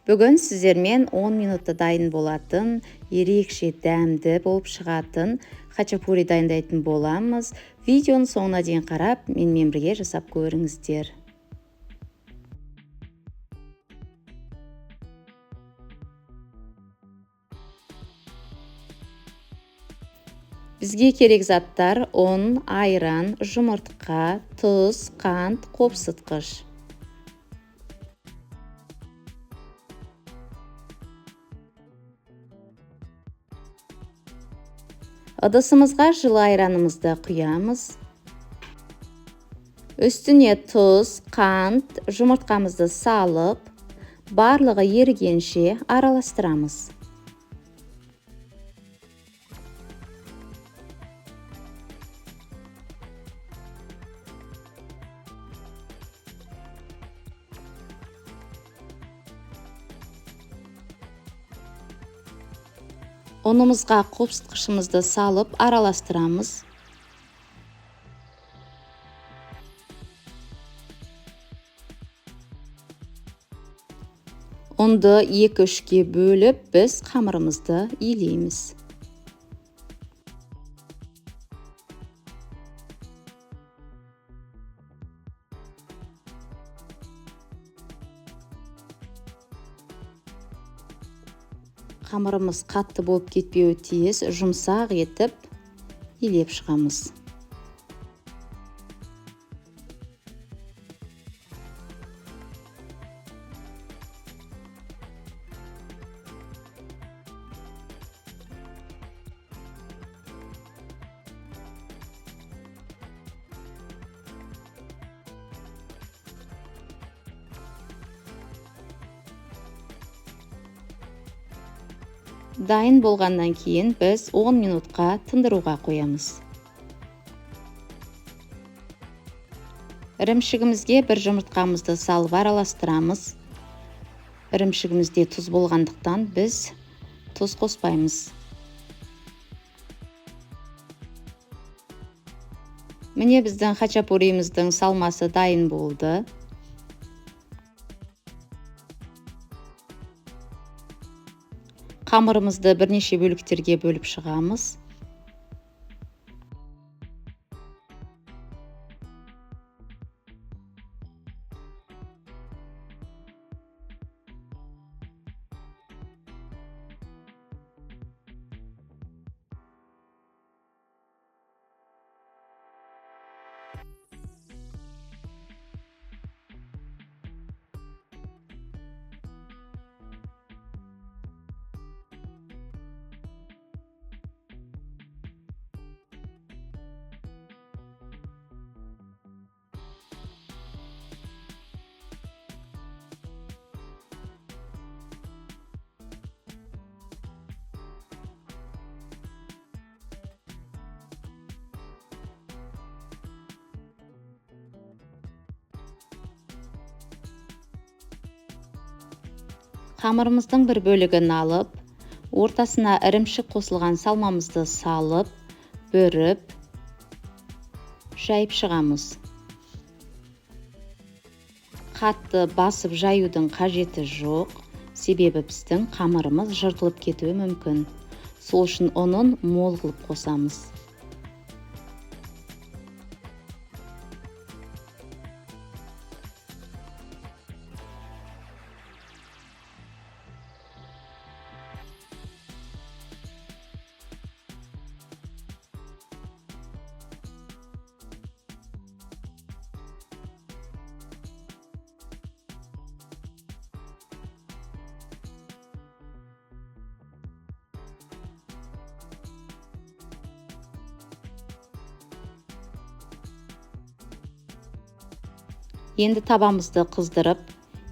Бүгін сіздермен 10 минутта дайын болатын, ерекше дәмді болып шығатын хачапури дайындайтын боламыз. Видеоны соңына дейін қарап, менімен бірге жасап көріңіздер. Бізге керек заттар: ұн, айран, жұмыртқа, тұз, қант, қопсытқыш. Ыдысымызға жылы айранымызды құямыз. Үстіне тұз, қант, жұмыртқамызды салып, барлығы ерігенше араластырамыз. Ұнымызға қопсытқышымызды салып араластырамыз. Ұнды 2-3-ке бөліп, біз қамырымызды илейміз. Қамырымыз қатты болып кетпеуі тиіс, жұмсақ етіп илеп шығамыз. Дайын болғаннан кейін біз 10 минутқа тындыруға қоямыз. Ірімшігімізге бір жұмыртқамызды салып араластырамыз. Ірімшігімізде тұз болғандықтан біз тұз қоспаймыз. Міне біздің хачапуриміздің салмасы дайын болды. Қамырымызды бірнеше бөліктерге бөліп шығамыз. Қамырымыздың бір бөлігін алып, ортасына ірімшік қосылған салмамызды салып, бүріп, жайып шығамыз. Қатты басып жаюдың қажеті жоқ, себебі біздің қамырымыз жыртылып кетуі мүмкін. Сол үшін ұнын мол қылып қосамыз. Енді табамызды қыздырып,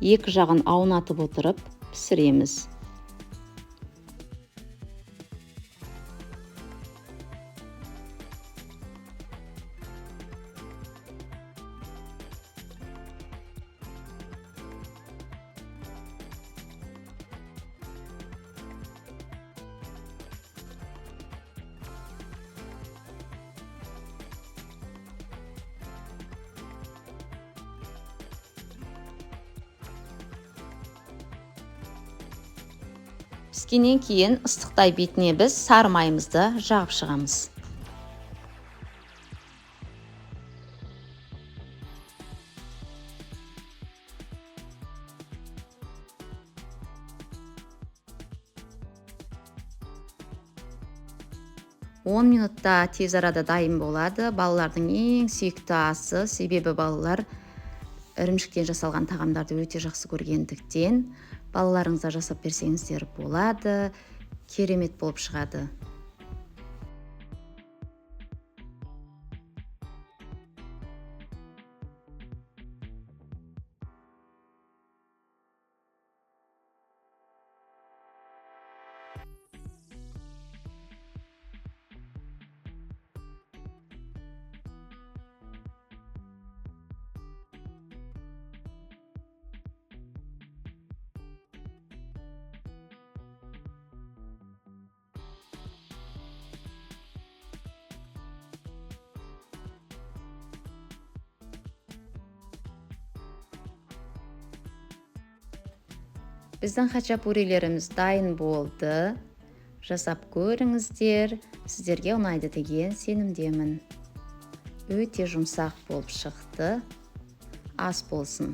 екі жағын аунатып отырып пісіреміз. Піскеннен кейін ыстықтай бетіне біз сары майымызды жағып шығамыз. Он минутта тез арада дайын болады. Балалардың ең сүйікті асы, себебі балалар ірімшіктен жасалған тағамдарды өте жақсы көргендіктен балаларыңызға жасап берсеңіздер болады. Керемет болып шығады. Біздің хачапурилеріміз дайын болды. Жасап көріңіздер. Сіздерге ұнайды деген сенімдемін. Өте жұмсақ болып шықты. Ас болсын.